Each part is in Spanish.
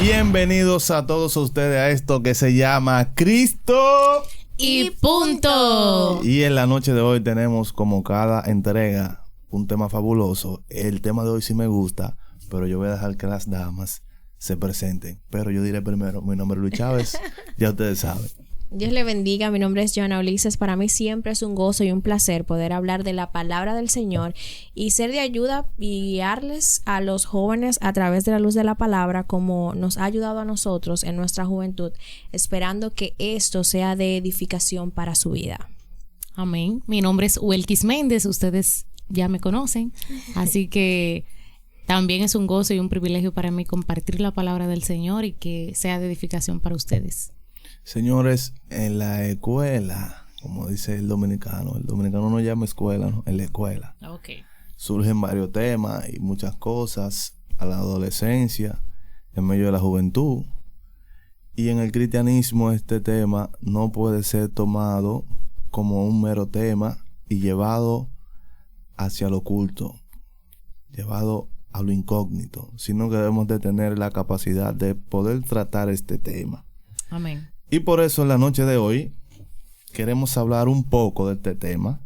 Bienvenidos a todos ustedes a esto que se llama Cristo y punto. Y en la noche de hoy tenemos, como cada entrega, un tema fabuloso. El tema de hoy sí me gusta, pero yo voy a dejar que las damas se presenten. Pero yo diré primero, mi nombre es Luis Chávez, ya ustedes saben. Dios le bendiga, mi nombre es Joana Ulises. Para mí siempre es un gozo y un placer poder hablar de la palabra del Señor y ser de ayuda y guiarles a los jóvenes a través de la luz de la palabra, como nos ha ayudado a nosotros en nuestra juventud, esperando que esto sea de edificación para su vida. Amén. Mi nombre es Uelkis Méndez, ustedes ya me conocen, así que también es un gozo y un privilegio para mí compartir la palabra del Señor y que sea de edificación para ustedes. Señores, en la escuela, como dice el dominicano no llama escuela, ¿no? En la escuela. Okay. Surgen varios temas y muchas cosas a la adolescencia, en medio de la juventud. Y en el cristianismo este tema no puede ser tomado como un mero tema y llevado hacia lo oculto, llevado a lo incógnito, sino que debemos de tener la capacidad de poder tratar este tema. Amén. Y por eso en la noche de hoy queremos hablar un poco de este tema.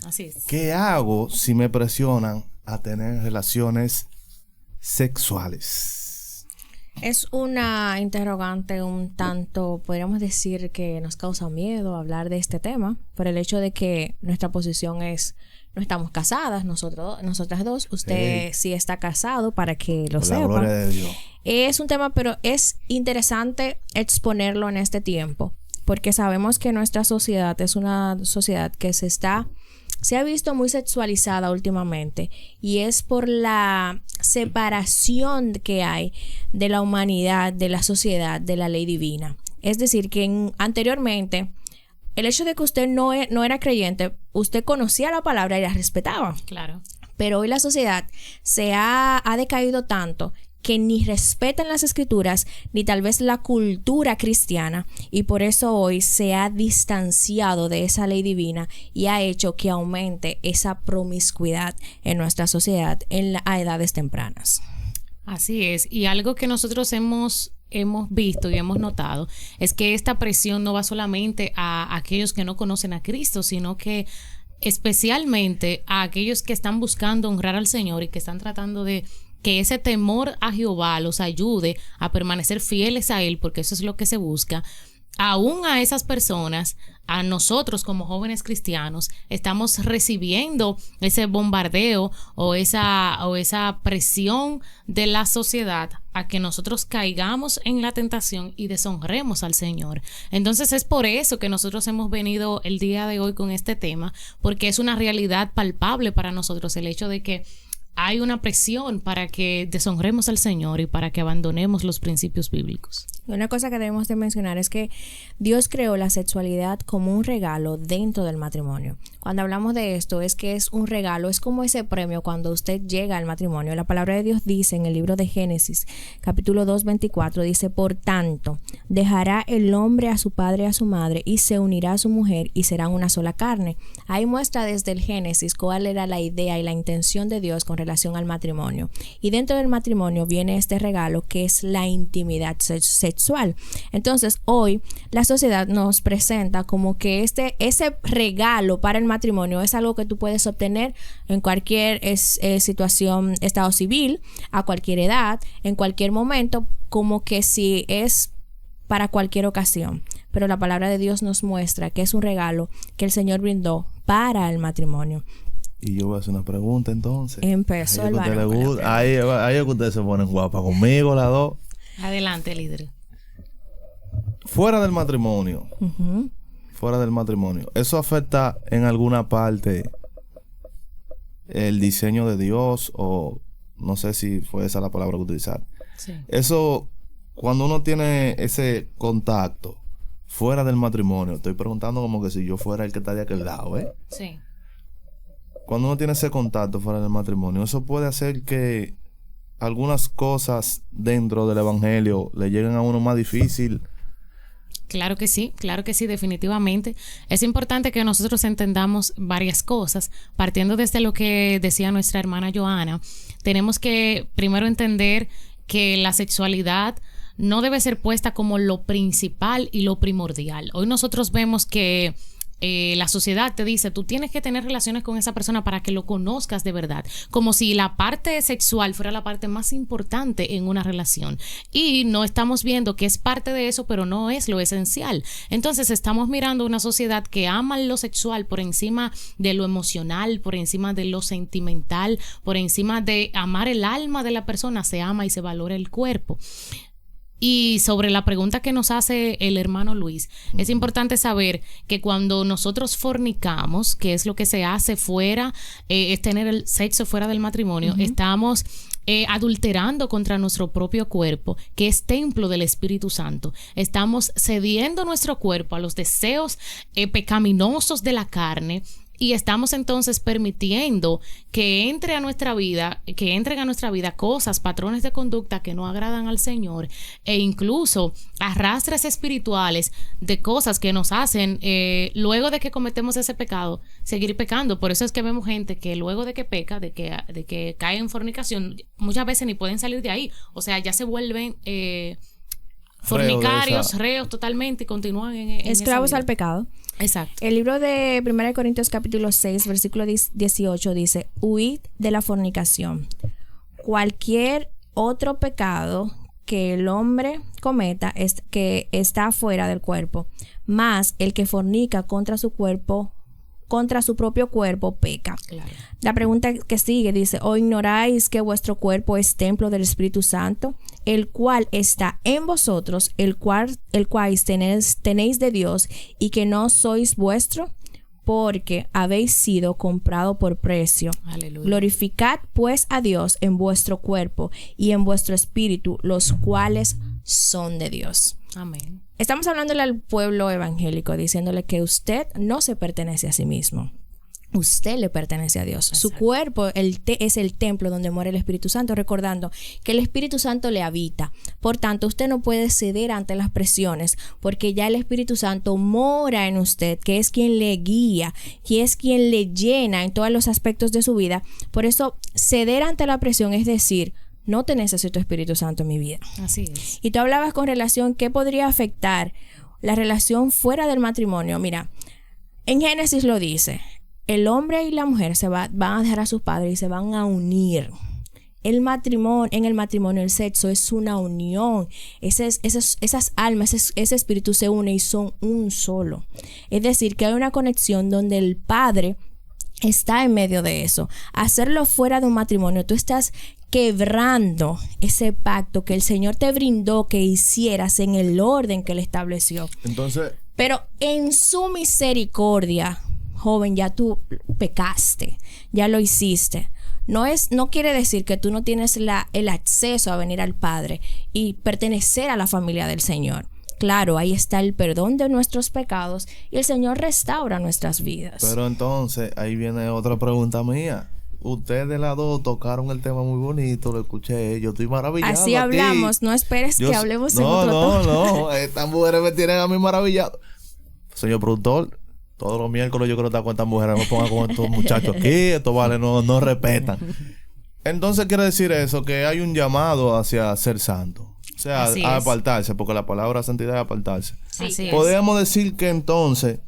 Así es. ¿Qué hago si me presionan a tener relaciones sexuales? Es una interrogante un tanto, podríamos decir, que nos causa miedo hablar de este tema, por el hecho de que nuestra posición es, no estamos casadas, nosotras dos. Usted sí está casado, para que lo sepa. Por la gloria de Dios. Es un tema, pero es interesante exponerlo en este tiempo, porque sabemos que nuestra sociedad es una sociedad que se ha visto muy sexualizada últimamente, y es por la separación que hay de la humanidad, de la sociedad, de la ley divina. Es decir, que anteriormente, el hecho de que usted no era creyente, usted conocía la palabra y la respetaba. Claro. Pero hoy la sociedad ha decaído tanto que ni respetan las escrituras ni tal vez la cultura cristiana, y por eso hoy se ha distanciado de esa ley divina y ha hecho que aumente esa promiscuidad en nuestra sociedad a edades tempranas. Así es, y algo que nosotros hemos visto y hemos notado es que esta presión no va solamente a aquellos que no conocen a Cristo, sino que especialmente a aquellos que están buscando honrar al Señor y que están tratando de que ese temor a Jehová los ayude a permanecer fieles a Él, porque eso es lo que se busca. Aún a esas personas, a nosotros como jóvenes cristianos, estamos recibiendo ese bombardeo o esa presión de la sociedad a que nosotros caigamos en la tentación y deshonremos al Señor. Entonces es por eso que nosotros hemos venido el día de hoy con este tema, porque es una realidad palpable para nosotros el hecho de que hay una presión para que deshonremos al Señor y para que abandonemos los principios bíblicos. Una cosa que debemos de mencionar es que Dios creó la sexualidad como un regalo dentro del matrimonio. Cuando hablamos de esto, es que es un regalo, es como ese premio cuando usted llega al matrimonio. La palabra de Dios dice en el libro de Génesis, capítulo 2:24, dice: por tanto, dejará el hombre a su padre y a su madre y se unirá a su mujer y serán una sola carne. Ahí muestra desde el Génesis cuál era la idea y la intención de Dios con relación al matrimonio. Y dentro del matrimonio viene este regalo que es la intimidad sexual. Entonces hoy la sociedad nos presenta como que ese regalo para el matrimonio es algo que tú puedes obtener en cualquier situación, estado civil, a cualquier edad, en cualquier momento, como que si es para cualquier ocasión. Pero la palabra de Dios nos muestra que es un regalo que el Señor brindó para el matrimonio. Y yo voy a hacer una pregunta entonces. Empezó el varón. Ahí es que ustedes se ponen guapas conmigo, las dos. Adelante, líder. Fuera del matrimonio. Uh-huh. Fuera del matrimonio. ¿Eso afecta en alguna parte el diseño de Dios? O no sé si fue esa la palabra que utilizaron. Sí. Eso, cuando uno tiene ese contacto fuera del matrimonio, estoy preguntando como que si yo fuera el que está de aquel lado, ¿eh? Sí. Cuando uno tiene ese contacto fuera del matrimonio, eso puede hacer que algunas cosas dentro del evangelio le lleguen a uno más difícil. Claro que sí, definitivamente. Es importante que nosotros entendamos varias cosas, partiendo desde lo que decía nuestra hermana Joana. Tenemos que primero entender que la sexualidad no debe ser puesta como lo principal y lo primordial. Hoy nosotros vemos que la sociedad te dice, tú tienes que tener relaciones con esa persona para que lo conozcas de verdad, como si la parte sexual fuera la parte más importante en una relación, y no estamos viendo que es parte de eso, pero no es lo esencial. Entonces estamos mirando una sociedad que ama lo sexual por encima de lo emocional, por encima de lo sentimental, por encima de amar el alma de la persona, se ama y se valora el cuerpo. Y sobre la pregunta que nos hace el hermano Luis, es importante saber que cuando nosotros fornicamos, que es lo que se hace fuera, es tener el sexo fuera del matrimonio, estamos adulterando contra nuestro propio cuerpo, que es templo del Espíritu Santo. Estamos cediendo nuestro cuerpo a los deseos pecaminosos de la carne, y estamos entonces permitiendo que entren a nuestra vida cosas, patrones de conducta que no agradan al Señor, e incluso arrastres espirituales de cosas que nos hacen, luego de que cometemos ese pecado, seguir pecando. Por eso es que vemos gente que luego de que peca, de que cae en fornicación, muchas veces ni pueden salir de ahí. O sea, ya se vuelven fornicarios, reos totalmente, y continúan en esclavos al pecado. Exacto. El libro de 1 Corintios capítulo 6, versículo 18 dice: huid de la fornicación. Cualquier otro pecado que el hombre cometa es que está fuera del cuerpo, mas el que fornica contra su propio cuerpo peca. Claro. La pregunta que sigue dice: ¿o ignoráis que vuestro cuerpo es templo del Espíritu Santo, el cual está en vosotros, el cual tenéis de Dios, y que no sois vuestro? Porque habéis sido comprado por precio. Aleluya. Glorificad pues a Dios en vuestro cuerpo y en vuestro espíritu, los cuales son de Dios. Amén. Estamos hablándole al pueblo evangélico, diciéndole que usted no se pertenece a sí mismo. Usted le pertenece a Dios. Exacto. Su cuerpo es el templo donde mora el Espíritu Santo, recordando que el Espíritu Santo le habita. Por tanto, usted no puede ceder ante las presiones, porque ya el Espíritu Santo mora en usted, que es quien le guía, que es quien le llena en todos los aspectos de su vida. Por eso, ceder ante la presión es decir: no te necesito, Espíritu Santo, en mi vida. Así es. Y tú hablabas con relación, ¿qué podría afectar la relación fuera del matrimonio? Mira, en Génesis lo dice: el hombre y la mujer van a dejar a sus padres y se van a unir. En el matrimonio, el sexo es una unión. Esas almas, ese espíritu se une y son un solo. Es decir, que hay una conexión donde el padre está en medio de eso. Hacerlo fuera de un matrimonio, tú estás quebrando ese pacto que el Señor te brindó que hicieras en el orden que Él estableció. Entonces, pero en su misericordia, joven, ya tú pecaste, ya lo hiciste. No quiere decir que tú no tienes el acceso a venir al Padre y pertenecer a la familia del Señor. Claro, ahí está el perdón de nuestros pecados y el Señor restaura nuestras vidas. Pero entonces, ahí viene otra pregunta mía. Ustedes las dos tocaron el tema muy bonito, lo escuché, yo estoy maravillado. Así hablamos, no esperes que hablemos en otro tono. No, estas mujeres me tienen a mí maravillado. Señor productor, todos los miércoles yo creo que está con estas mujeres, me pongan con estos muchachos aquí, estos vale, no respetan. Entonces quiere decir eso, que hay un llamado hacia ser santo. O sea, a apartarse, porque la palabra santidad es apartarse. Sí, podemos decir que entonces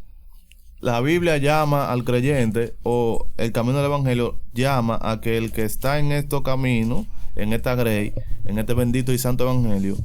la Biblia llama al creyente, o el camino del evangelio llama a que el que está en estos caminos, en esta grey, en este bendito y santo evangelio,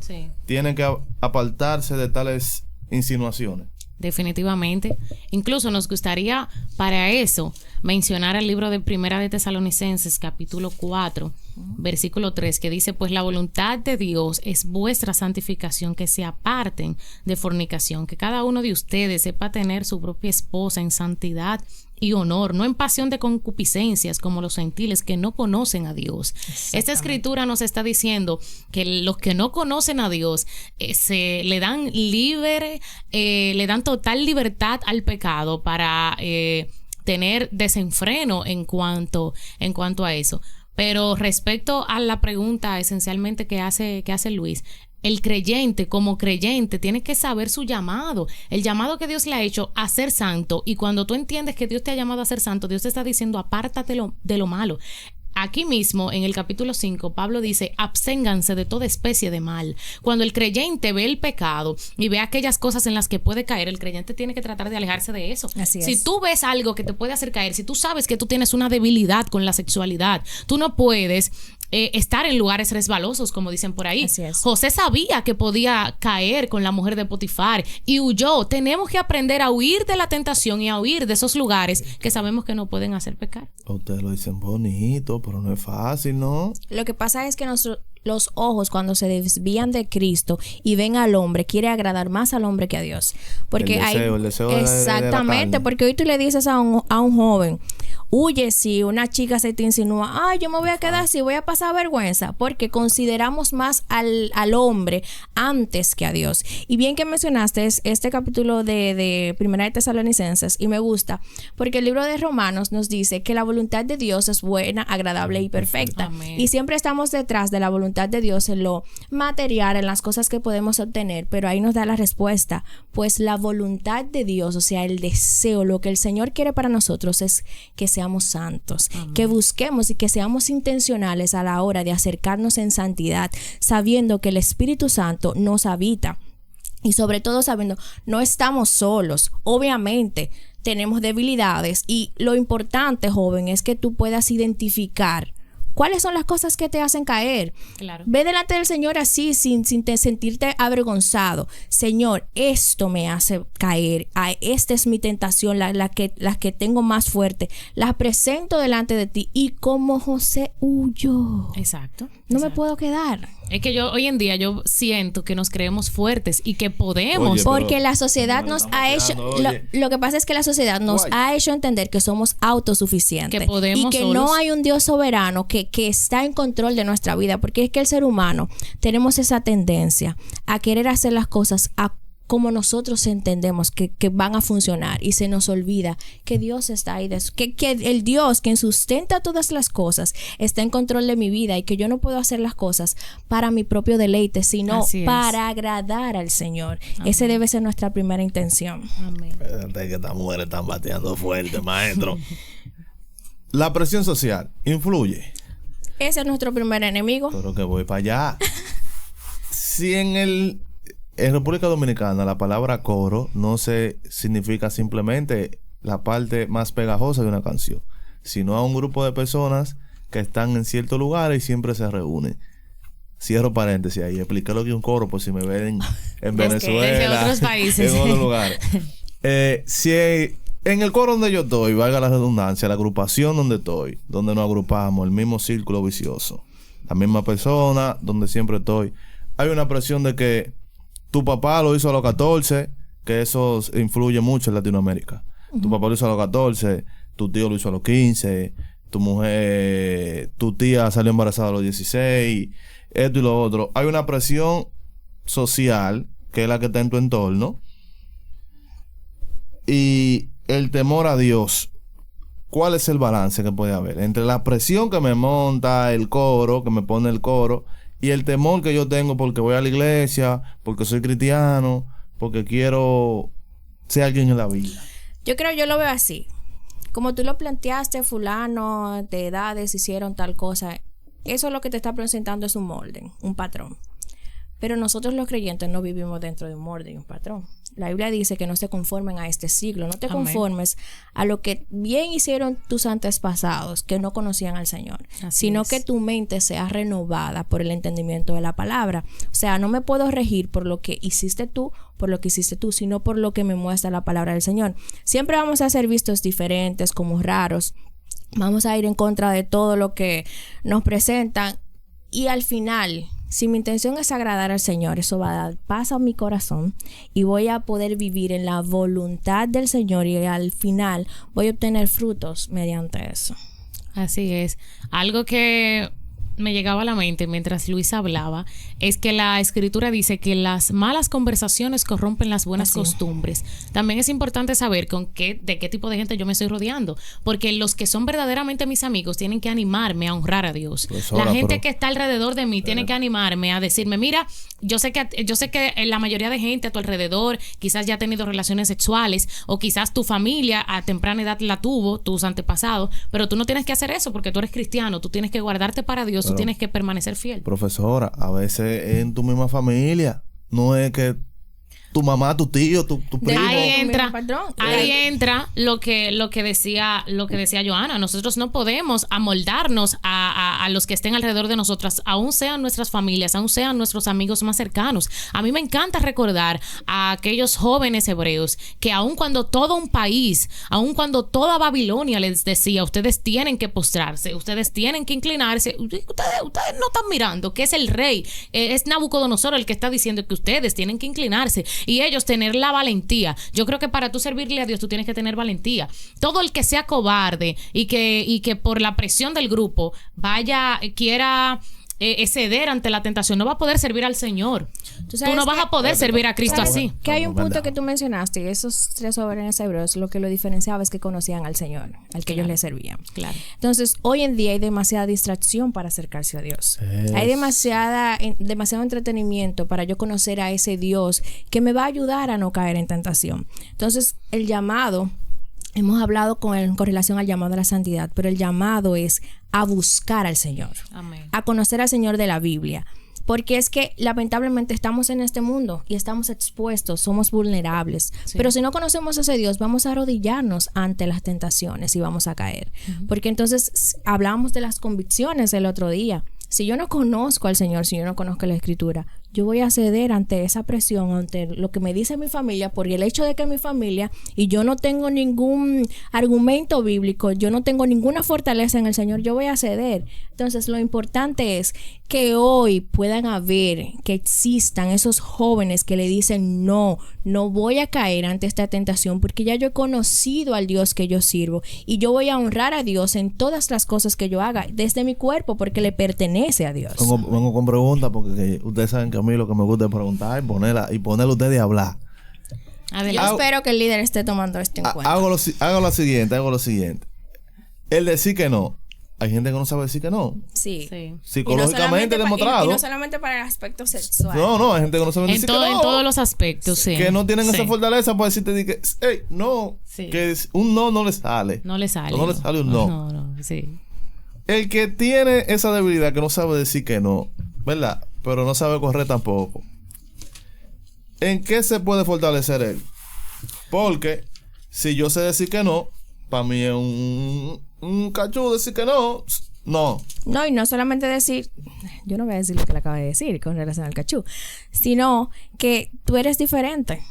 tiene que apartarse de tales insinuaciones. Definitivamente. Incluso nos gustaría para eso mencionar el libro de Primera de Tesalonicenses, capítulo 4, versículo 3, que dice: pues la voluntad de Dios es vuestra santificación, que se aparten de fornicación, que cada uno de ustedes sepa tener su propia esposa en santidad y honor, no en pasión de concupiscencias como los gentiles que no conocen a Dios. Esta escritura nos está diciendo que los que no conocen a Dios se le dan le dan total libertad al pecado para tener desenfreno en cuanto a eso. Pero respecto a la pregunta esencialmente que hace Luis, el creyente, como creyente, tiene que saber su llamado, el llamado que Dios le ha hecho a ser santo. Y cuando tú entiendes que Dios te ha llamado a ser santo, Dios te está diciendo: apártate de lo malo. aquí mismo, en el capítulo 5, Pablo dice, absténganse de toda especie de mal. Cuando el creyente ve el pecado y ve aquellas cosas en las que puede caer, el creyente tiene que tratar de alejarse de eso. Así es. Si tú ves algo que te puede hacer caer, si tú sabes que tú tienes una debilidad con la sexualidad, tú no puedes estar en lugares resbalosos, como dicen por ahí. Así es. José sabía que podía caer con la mujer de Potifar y huyó. Tenemos que aprender a huir de la tentación y a huir de esos lugares que sabemos que no pueden hacer pecar. Ustedes lo dicen bonito, pero no es fácil, ¿no? Lo que pasa es que los ojos, cuando se desvían de Cristo y ven al hombre, quiere agradar más al hombre que a Dios. Porque el deseo exactamente, de la porque hoy tú le dices a un joven, huye si una chica se te insinúa, yo me voy a quedar así, voy a pasar vergüenza, porque consideramos más al hombre antes que a Dios. Y bien que mencionaste este capítulo de Primera de Tesalonicenses, y me gusta, porque el libro de Romanos nos dice que la voluntad de Dios es buena, agradable y perfecta. Amén. Y siempre estamos detrás de la voluntad de Dios en lo material, en las cosas que podemos obtener, pero ahí nos da la respuesta, pues la voluntad de Dios, o sea, el deseo, lo que el Señor quiere para nosotros es que seamos santos, amén, que busquemos y que seamos intencionales a la hora de acercarnos en santidad, sabiendo que el Espíritu Santo nos habita y sobre todo sabiendo, no estamos solos, obviamente tenemos debilidades y lo importante, joven, es que tú puedas identificar ¿cuáles son las cosas que te hacen caer? Claro. Ve delante del Señor así, sin sentirte avergonzado. Señor, esto me hace caer. Esta es mi tentación, las que tengo más fuerte. Las presento delante de ti. Y como José huyó. Exacto. No me puedo quedar. Es que hoy en día yo siento que nos creemos fuertes y que podemos. Oye, porque la sociedad nos ha hecho... Lo que pasa es que la sociedad nos ha hecho entender que somos autosuficientes. Que podemos y que solos. no hay un Dios soberano que está en control de nuestra vida. Porque es que el ser humano tenemos esa tendencia a querer hacer las cosas como nosotros entendemos que van a funcionar, y se nos olvida que Dios está ahí, que el Dios quien sustenta todas las cosas está en control de mi vida, y que yo no puedo hacer las cosas para mi propio deleite, sino para agradar al Señor. Amén. Ese debe ser nuestra primera intención. Amén. Espérate que estas mujeres están bateando fuerte, maestro. La presión social influye. Ese es nuestro primer enemigo. Pero que voy para allá. Si en República Dominicana la palabra coro no se significa simplemente la parte más pegajosa de una canción, sino a un grupo de personas que están en ciertos lugares y siempre se reúnen. Cierro paréntesis ahí, expliqué lo que es un coro por si me ven en Venezuela, desde otros países, en otros lugares. Si en el coro donde yo estoy, valga la redundancia, la agrupación donde estoy, donde nos agrupamos, el mismo círculo vicioso, la misma persona, donde siempre estoy, hay una presión de que tu papá lo hizo a los 14, que eso influye mucho en Latinoamérica. Uh-huh. Tu papá lo hizo a los 14, tu tío lo hizo a los 15, tu tía salió embarazada a los 16, esto y lo otro. Hay una presión social, que es la que está en tu entorno, y el temor a Dios. ¿Cuál es el balance que puede haber entre la presión que me monta el coro, que me pone el coro, y el temor que yo tengo porque voy a la iglesia, porque soy cristiano, porque quiero ser alguien en la vida? Yo lo veo así. Como tú lo planteaste, fulano de edades hicieron tal cosa. Eso lo que te está presentando es un molde, un patrón. Pero nosotros los creyentes no vivimos dentro de un molde y un patrón. La Biblia dice que no se conformen a este siglo. No te conformes a lo que bien hicieron tus antepasados que no conocían al Señor. Sino que tu mente sea renovada por el entendimiento de la palabra. O sea, no me puedo regir por lo que hiciste tú, sino por lo que me muestra la palabra del Señor. Siempre vamos a ser vistos diferentes, como raros. Vamos a ir en contra de todo lo que nos presentan. Y al final, si mi intención es agradar al Señor, eso va a dar paz a mi corazón y voy a poder vivir en la voluntad del Señor, y al final voy a obtener frutos mediante eso. Así es. Algo que me llegaba a la mente mientras Luis hablaba es que la escritura dice que las malas conversaciones corrompen las buenas costumbres. También es importante saber de qué tipo de gente yo me estoy rodeando, porque los que son verdaderamente mis amigos tienen que animarme a honrar a Dios. La gente que está alrededor de mí tiene que animarme a decirme, mira, yo sé que la mayoría de gente a tu alrededor quizás ya ha tenido relaciones sexuales, o quizás tu familia a temprana edad la tuvo, tus antepasados, pero tú no tienes que hacer eso porque tú eres cristiano, tú tienes que guardarte para Dios, tú tienes que permanecer fiel. Profesora, a veces en tu misma familia, no es que tu mamá, tu tío, tu primo. Ahí entra lo que decía Johanna. Nosotros no podemos amoldarnos a los que estén alrededor de nosotras, aún sean nuestras familias, aún sean nuestros amigos más cercanos. A mí me encanta recordar a aquellos jóvenes hebreos que aun cuando todo un país, aun cuando toda Babilonia les decía, ustedes tienen que postrarse, ustedes tienen que inclinarse, ustedes no están mirando que es el rey, es Nabucodonosor el que está diciendo que ustedes tienen que inclinarse. Y ellos tener la valentía. Yo creo que para tú servirle a Dios tú tienes que tener valentía. Todo el que sea cobarde y que por la presión del grupo quiera ceder ante la tentación, no va a poder servir al Señor. Tú no vas a poder servir a Cristo así. Que hay un punto que tú mencionaste, y esos 3 jóvenes hebreos, lo que lo diferenciaba es que conocían al Señor, al que ellos le servían. Claro. Entonces, hoy en día hay demasiada distracción para acercarse a Dios. Hay demasiado entretenimiento para yo conocer a ese Dios que me va a ayudar a no caer en tentación. Entonces, el llamado, hemos hablado con relación al llamado a la santidad, pero el llamado es a buscar al Señor. Amén. A conocer al Señor de la Biblia. Porque es que lamentablemente estamos en este mundo y estamos expuestos, somos vulnerables. Sí. Pero si no conocemos a ese Dios, vamos a arrodillarnos ante las tentaciones y vamos a caer. Porque entonces hablábamos de las convicciones el otro día. Si yo no conozco al Señor, si yo no conozco la Escritura, yo voy a ceder ante esa presión, ante lo que me dice mi familia, por el hecho de que mi familia, y yo no tengo ningún argumento bíblico, yo no tengo ninguna fortaleza en el Señor, yo voy a ceder. Entonces, lo importante es que hoy puedan haber, que existan esos jóvenes que le dicen, no voy a caer ante esta tentación, porque ya yo he conocido al Dios que yo sirvo, y yo voy a honrar a Dios en todas las cosas que yo haga, desde mi cuerpo, porque le pertenece a Dios. Vengo con preguntas, porque ustedes saben que a mí lo que me gusta es preguntar y ponerle a ustedes a hablar. Yo espero que el líder esté tomando esto en cuenta. Hago lo siguiente. El decir que no. Hay gente que no sabe decir que no. Sí. Psicológicamente demostrado. Y no solamente para el aspecto sexual. No, hay gente que no sabe decir que no. En todos los aspectos, sí. Que no tienen esa fortaleza para decirte que, hey, no. Sí. Que un no le sale. No le sale. No le sale un no. No, sí. El que tiene esa debilidad, que no sabe decir que no, ¿verdad? Pero no sabe correr tampoco. ¿En qué se puede fortalecer él? Porque si yo sé decir que no, para mí es un cachú decir que no. No, y no solamente decir, yo no voy a decir lo que le acabo de decir con relación al cachú, sino que tú eres diferente.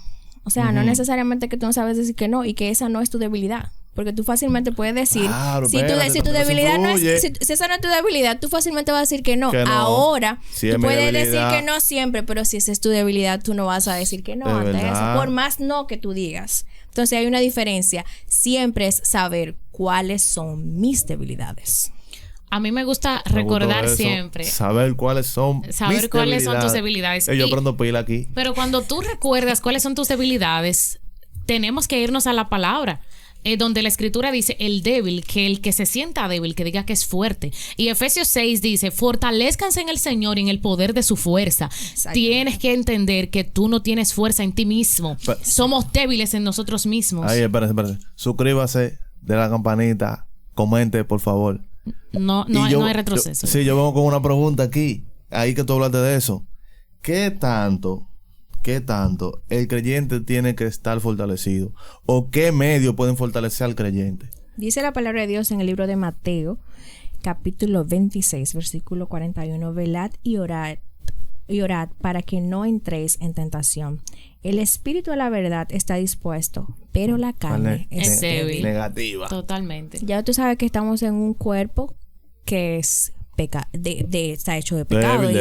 O sea, no necesariamente que tú no sabes decir que no y que esa no es tu debilidad. Porque tú fácilmente puedes decir, claro, si tu debilidad no es, si esa no es tu debilidad, tú fácilmente vas a decir que no. Ahora, si tú puedes decir que no siempre, pero si esa es tu debilidad, tú no vas a decir que no ante eso, por más no que tú digas. Entonces hay una diferencia. Siempre es saber cuáles son mis debilidades. A mí me gusta recordar siempre. Saber cuáles son tus debilidades. Yo aprendo pila aquí. Pero cuando tú recuerdas cuáles son tus debilidades, tenemos que irnos a la palabra. Donde la escritura dice el débil, que el que se sienta débil, que diga que es fuerte. Y Efesios 6 dice, fortalezcanse en el Señor y en el poder de su fuerza. Tienes que entender que tú no tienes fuerza en ti mismo. Somos débiles en nosotros mismos. Ahí, espérate. Suscríbase, de la campanita, comente, por favor. No hay retroceso. Yo vengo con una pregunta aquí. Ahí que tú hablaste de eso. ¿Qué tanto el creyente tiene que estar fortalecido? ¿O qué medios pueden fortalecer al creyente? Dice la palabra de Dios en el libro de Mateo, capítulo 26, versículo 41. Velad y orad para que no entréis en tentación. El espíritu a la verdad está dispuesto, pero la carne es débil. Negativa. Totalmente. Ya tú sabes que estamos en un cuerpo que es está hecho de pecado y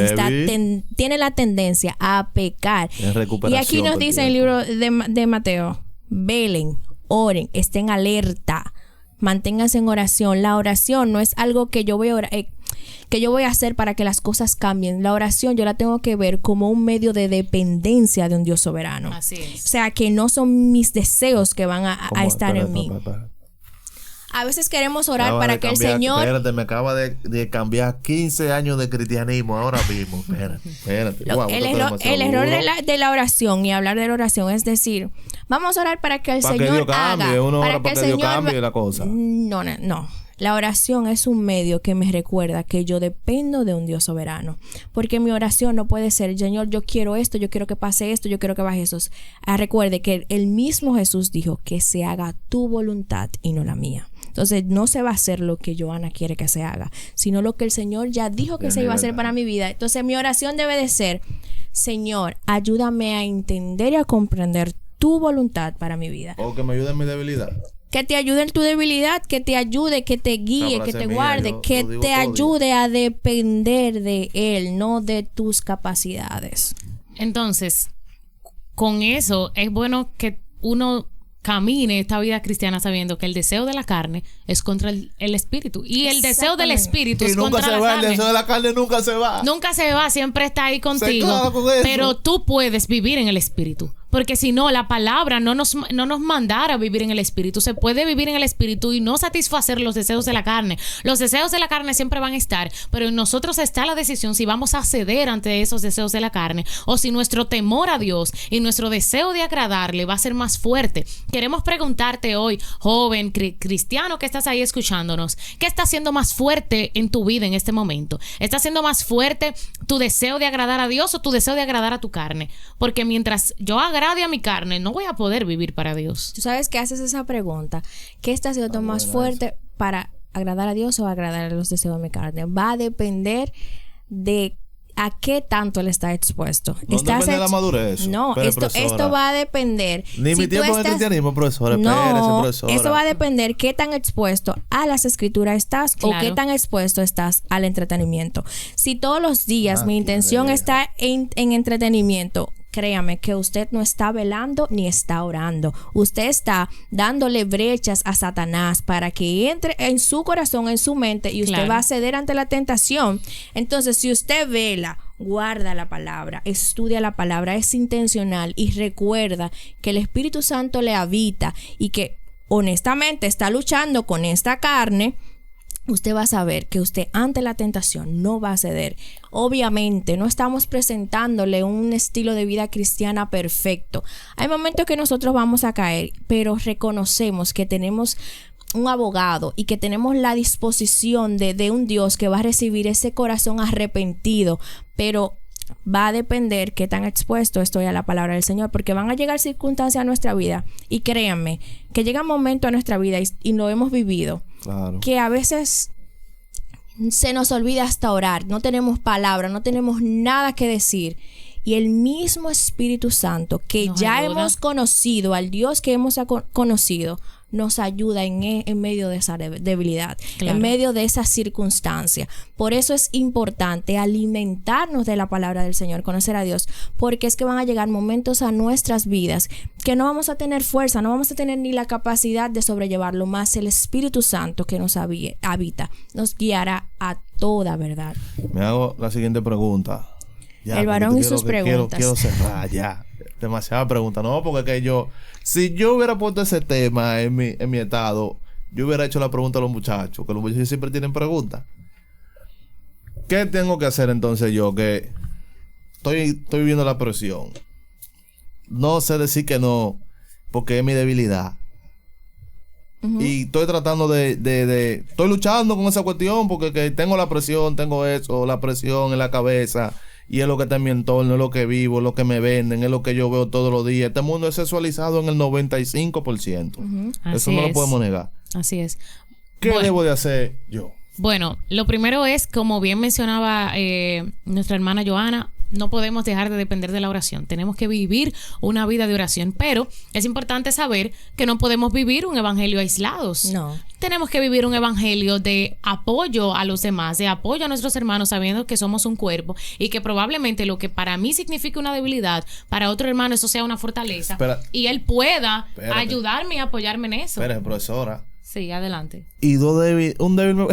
tiene la tendencia a pecar. Y aquí nos dice en el libro de Mateo, velen, oren, estén alerta, manténganse en oración. La oración no es algo que yo voy a que yo voy a hacer para que las cosas cambien. La oración yo la tengo que ver como un medio de dependencia de un Dios soberano. Así es. O sea, que no son mis deseos que van a estar en mí. Espera. A veces queremos orar para que el Señor... Espérate, me acaba de cambiar 15 años de cristianismo ahora mismo. Espérate. Wow, el error de la oración y hablar de la oración es decir, vamos a orar para que el para Señor que Dios cambie, haga. uno Para ora que el para que Dios Señor... cambie la cosa. No. La oración es un medio que me recuerda que yo dependo de un Dios soberano. Porque mi oración no puede ser, Señor, yo quiero esto, yo quiero que pase esto, yo quiero que baje eso. Recuerde que el mismo Jesús dijo que se haga tu voluntad y no la mía. Entonces no se va a hacer lo que Joana quiere que se haga, sino lo que el Señor ya dijo que se iba a hacer para mi vida. Entonces mi oración debe de ser, Señor, ayúdame a entender y a comprender tu voluntad para mi vida. O que me ayude en mi debilidad. Que te ayude en tu debilidad, que te ayude, que te guíe, que te guarde, que te ayude a depender de Él, no de tus capacidades. Entonces, con eso es bueno que uno camine esta vida cristiana sabiendo que el deseo de la carne es contra el espíritu y el deseo del espíritu es contra la carne. Y nunca se va, el deseo de la carne nunca se va. Nunca se va, siempre está ahí contigo. Pero tú puedes vivir en el espíritu. Porque si no, la palabra no nos mandara a vivir en el espíritu. Se puede vivir en el espíritu y no satisfacer los deseos de la carne. Los deseos de la carne siempre van a estar, pero en nosotros está la decisión si vamos a ceder ante esos deseos de la carne o si nuestro temor a Dios y nuestro deseo de agradarle va a ser más fuerte. Queremos preguntarte hoy, joven cristiano que estás ahí escuchándonos, ¿qué está haciendo más fuerte en tu vida en este momento? ¿Está haciendo más fuerte tu deseo de agradar a Dios o tu deseo de agradar a tu carne? Porque mientras yo agrade a mi carne, no voy a poder vivir para Dios. Tú sabes que haces esa pregunta. ¿Qué está haciendo más fuerte para agradar a Dios o agradar a los deseos de mi carne? Va a depender de a qué tanto él está expuesto. No depende de la madurez. No, esto va a depender. Ni mi tiempo en el cristianismo, profesor. No, eso va a depender qué tan expuesto a las escrituras estás, claro, o qué tan expuesto estás al entretenimiento. Si todos los días mi intención está en entretenimiento, créame que usted no está velando ni está orando. Usted está dándole brechas a Satanás para que entre en su corazón, en su mente, y usted va a ceder ante la tentación. Entonces, si usted vela, guarda la palabra, estudia la palabra, es intencional y recuerda que el Espíritu Santo le habita y que honestamente está luchando con esta carne, usted va a saber que usted ante la tentación no va a ceder. Obviamente no estamos presentándole un estilo de vida cristiana perfecto. Hay momentos que nosotros vamos a caer, pero reconocemos que tenemos un abogado y que tenemos la disposición de un Dios que va a recibir ese corazón arrepentido, pero va a depender qué tan expuesto estoy a la palabra del Señor, porque van a llegar circunstancias a nuestra vida y créanme que llega un momento a nuestra vida y lo hemos vivido, claro, que a veces se nos olvida hasta orar, no tenemos palabra, no tenemos nada que decir, y el mismo Espíritu Santo que nos ya ayuda. Hemos conocido, al Dios que hemos conocido, nos ayuda en medio de esa debilidad, claro, en medio de esa circunstancia. Por eso es importante alimentarnos de la palabra del Señor, conocer a Dios, porque es que van a llegar momentos a nuestras vidas que no vamos a tener fuerza, no vamos a tener ni la capacidad de sobrellevarlo, más el Espíritu Santo que nos habita nos guiará a toda verdad. Me hago la siguiente pregunta. Ya, el varón y sus preguntas. Quiero cerrar ya. Demasiada pregunta. No, porque que yo... Si yo hubiera puesto ese tema en mi estado, yo hubiera hecho la pregunta a los muchachos, que los muchachos siempre tienen preguntas. ¿Qué tengo que hacer entonces yo? Que estoy viviendo la presión. No sé decir que no, porque es mi debilidad. Uh-huh. Y estoy tratando estoy luchando con esa cuestión, porque que tengo la presión, tengo eso, la presión en la cabeza. Y es lo que está en mi entorno, es lo que vivo, es lo que me venden, es lo que yo veo todos los días. Este mundo es sexualizado en el 95%. Uh-huh. Eso no lo podemos negar. Así es. ¿Qué debo de hacer yo? Bueno, lo primero es, como bien mencionaba nuestra hermana Joana, no podemos dejar de depender de la oración. Tenemos que vivir una vida de oración, pero es importante saber que no podemos vivir un evangelio aislados. No. Tenemos que vivir un evangelio de apoyo a los demás, de apoyo a nuestros hermanos, sabiendo que somos un cuerpo y que probablemente lo que para mí significa una debilidad, para otro hermano eso sea una fortaleza. Y él pueda ayudarme y apoyarme en eso. Espera, profesora. Sí, adelante. Y dos débiles, un débil...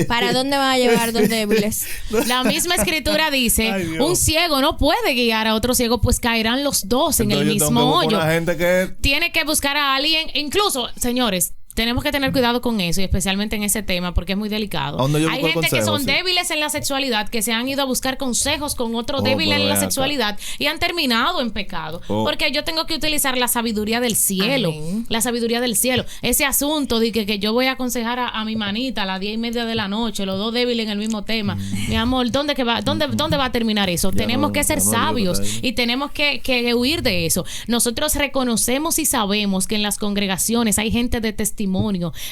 ¿Para dónde van a llevar dos débiles? La misma escritura dice, Ay, Dios. un ciego no puede guiar a otro ciego, pues caerán los dos en el Entonces, yo tengo mismo que buscar hoyo. una gente que... Tiene que buscar a alguien, incluso, señores, tenemos que tener cuidado con eso, y especialmente en ese tema, porque es muy delicado. ¿Dónde yo Hay busco gente que consejos? son Sí. débiles en la sexualidad, que se han ido a buscar consejos con otro débil pero en la ven acá. sexualidad y han terminado en pecado. Oh. Porque yo tengo que utilizar la sabiduría del cielo. Amén. La sabiduría del cielo. Ese asunto de que yo voy a aconsejar a mi manita a las 10:30 de la noche, los dos débiles en el mismo tema. Mi amor, ¿dónde va a terminar eso? Ya Tenemos no- que ser ya no sabios digo, y tenemos que huir de eso. Nosotros reconocemos y sabemos que en las congregaciones hay gente de testimonio,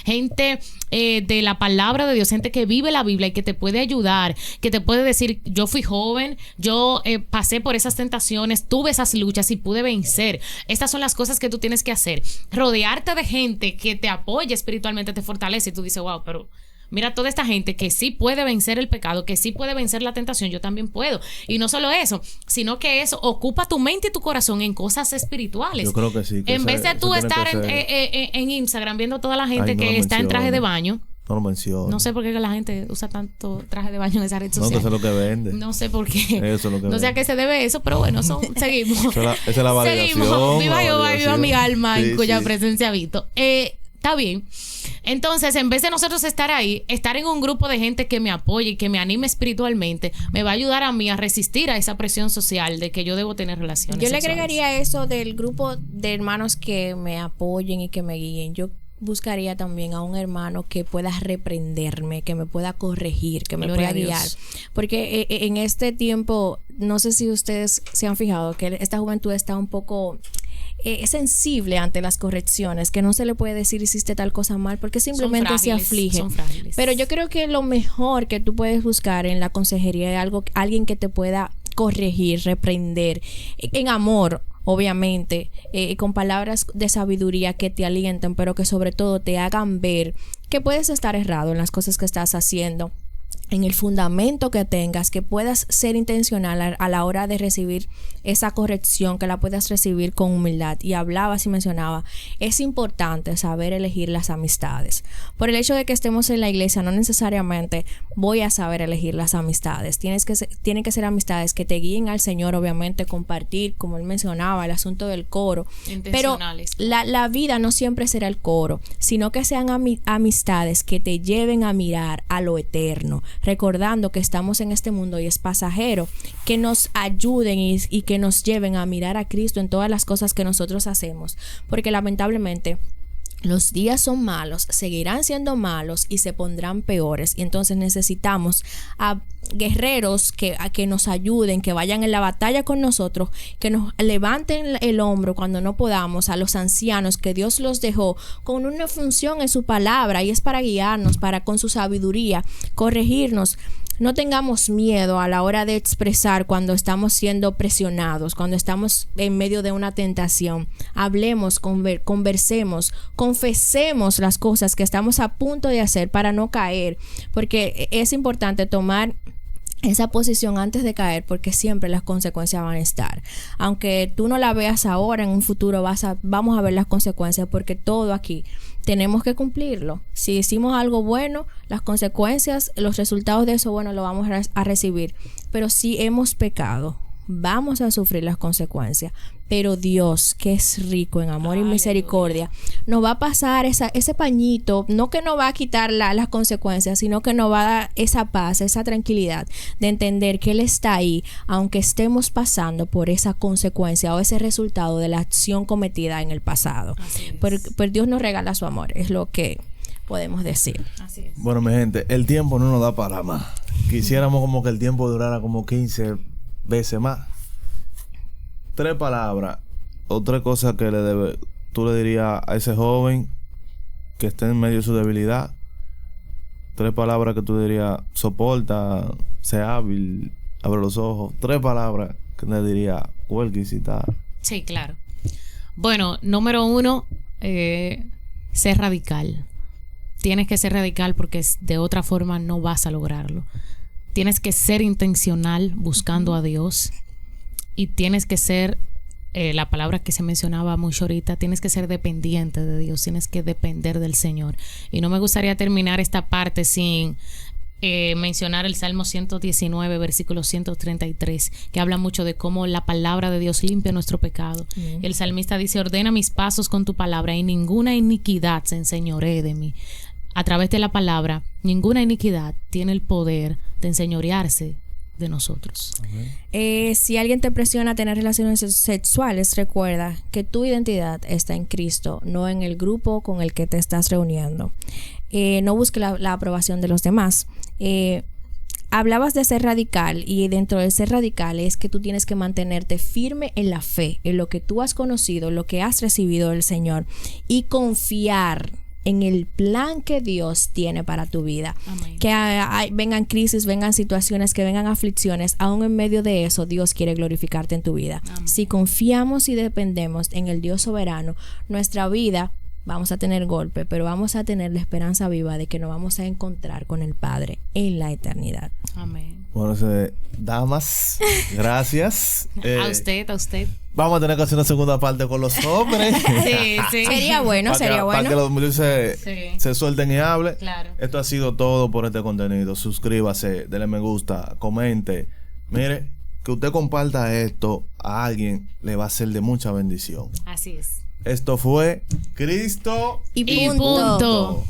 gente de la palabra de Dios, gente que vive la Biblia y que te puede ayudar, que te puede decir, yo fui joven, yo pasé por esas tentaciones, tuve esas luchas y pude vencer. Estas son las cosas que tú tienes que hacer. Rodearte de gente que te apoye espiritualmente, te fortalece, y tú dices, wow, pero mira toda esta gente que sí puede vencer el pecado, que sí puede vencer la tentación, yo también puedo. Y no solo eso, sino que eso ocupa tu mente y tu corazón en cosas espirituales. Yo creo que sí. Que En vez de tú tiene que estar ser- en Instagram viendo toda la gente Ay, no que lo está en traje de menciones. baño. No lo menciono. No sé por qué la gente usa tanto traje de baño en esa red No, social. que eso es lo que vende. No sé por qué. Eso es lo que no sé a vende. qué se debe eso, pero bueno, seguimos. Esa es la validación. Seguimos. Viva la Jehová, viva validación. mi alma, en Sí, cuya sí. presencia habito. Está bien. Entonces, en vez de nosotros estar ahí, estar en un grupo de gente que me apoye y que me anime espiritualmente, me va a ayudar a mí a resistir a esa presión social de que yo debo tener relaciones Yo le sexuales. agregaría eso del grupo de hermanos que me apoyen y que me guíen. Yo buscaría también a un hermano que pueda reprenderme, que me pueda corregir, que me Gloria pueda a guiar. Dios. Porque en este tiempo, no sé si ustedes se han fijado que esta juventud está un poco sensible ante las correcciones, que no se le puede decir hiciste tal cosa mal porque simplemente se frágiles, aflige. son frágiles. Pero yo creo que lo mejor que tú puedes buscar en la consejería es alguien que te pueda corregir, reprender, en amor, obviamente, con palabras de sabiduría que te alienten, pero que sobre todo te hagan ver que puedes estar errado en las cosas que estás haciendo, en el fundamento que tengas, que puedas ser intencional a la hora de recibir esa corrección, que la puedas recibir con humildad. Y hablabas y mencionaba, es importante saber elegir las amistades. Por el hecho de que estemos en la iglesia, no necesariamente voy a saber elegir las amistades. Tienen que ser amistades que te guíen al Señor, obviamente, compartir, como él mencionaba, el asunto del coro. Pero Intencionales. la vida no siempre será el coro, sino que sean amistades que te lleven a mirar a lo eterno, recordando que estamos en este mundo y es pasajero, que nos ayuden y que nos lleven a mirar a Cristo en todas las cosas que nosotros hacemos, porque lamentablemente los días son malos, seguirán siendo malos y se pondrán peores, y entonces necesitamos a guerreros que nos ayuden, que vayan en la batalla con nosotros, que nos levanten el hombro cuando no podamos, a los ancianos que Dios los dejó con una función en su palabra, y es para guiarnos, para con su sabiduría corregirnos. No tengamos miedo a la hora de expresar cuando estamos siendo presionados, cuando estamos en medio de una tentación. Hablemos, conversemos, confesemos las cosas que estamos a punto de hacer para no caer, porque es importante tomar esa posición antes de caer, porque siempre las consecuencias van a estar. Aunque tú no la veas ahora, en un futuro vamos a ver las consecuencias, porque todo aquí tenemos que cumplirlo. Si hicimos algo bueno, las consecuencias, los resultados de eso bueno lo vamos a recibir. Pero si hemos pecado, vamos a sufrir las consecuencias. Pero Dios, que es rico en amor y misericordia, nos va a pasar ese pañito, no que nos va a quitar las consecuencias, sino que nos va a dar esa paz, esa tranquilidad de entender que Él está ahí, aunque estemos pasando por esa consecuencia o ese resultado de la acción cometida en el pasado. Pero Dios nos regala su amor, es lo que podemos decir. Así es. Bueno, mi gente, el tiempo no nos da para más. Quisiéramos como que el tiempo durara como 15 veces más. 3 palabras o 3 cosas que tú le dirías a ese joven que esté en medio de su debilidad. 3 palabras que tú dirías: soporta, sé hábil, abre los ojos. 3 palabras que le dirías: huelquisita. Sí, claro. Bueno, número 1, ser radical. Tienes que ser radical porque de otra forma no vas a lograrlo. Tienes que ser intencional buscando a Dios. Y tienes que ser la palabra que se mencionaba mucho ahorita, tienes que ser dependiente de Dios, tienes que depender del Señor. Y no me gustaría terminar esta parte sin mencionar el Salmo 119, versículo 133, que habla mucho de cómo la palabra de Dios limpia nuestro pecado. Y el salmista dice: ordena mis pasos con tu palabra y ninguna iniquidad se enseñoree de mí. A través de la palabra, ninguna iniquidad tiene el poder de enseñorearse de nosotros. Si alguien te presiona a tener relaciones sexuales, recuerda que tu identidad está en Cristo, no en el grupo con el que te estás reuniendo. No busque la aprobación de los demás. Hablabas de ser radical, y dentro de ser radical es que tú tienes que mantenerte firme en la fe, en lo que tú has conocido, lo que has recibido del Señor, y confiar en el plan que Dios tiene para tu vida. Amén. Que vengan crisis, vengan situaciones, que vengan aflicciones, aún en medio de eso Dios quiere glorificarte en tu vida. Amén. Si confiamos y dependemos en el Dios soberano, nuestra vida vamos a tener golpe, pero vamos a tener la esperanza viva de que nos vamos a encontrar con el Padre en la eternidad. Amén. Bueno, damas, gracias. A usted. Vamos a tener que hacer una segunda parte con los hombres. Sí. Sería bueno. Para que los mujeres se suelten y hablen. Claro. Esto ha sido todo por este contenido. Suscríbase, denle me gusta, comente. Mire, que usted comparta esto a alguien le va a ser de mucha bendición. Así es. Esto fue Cristo y punto.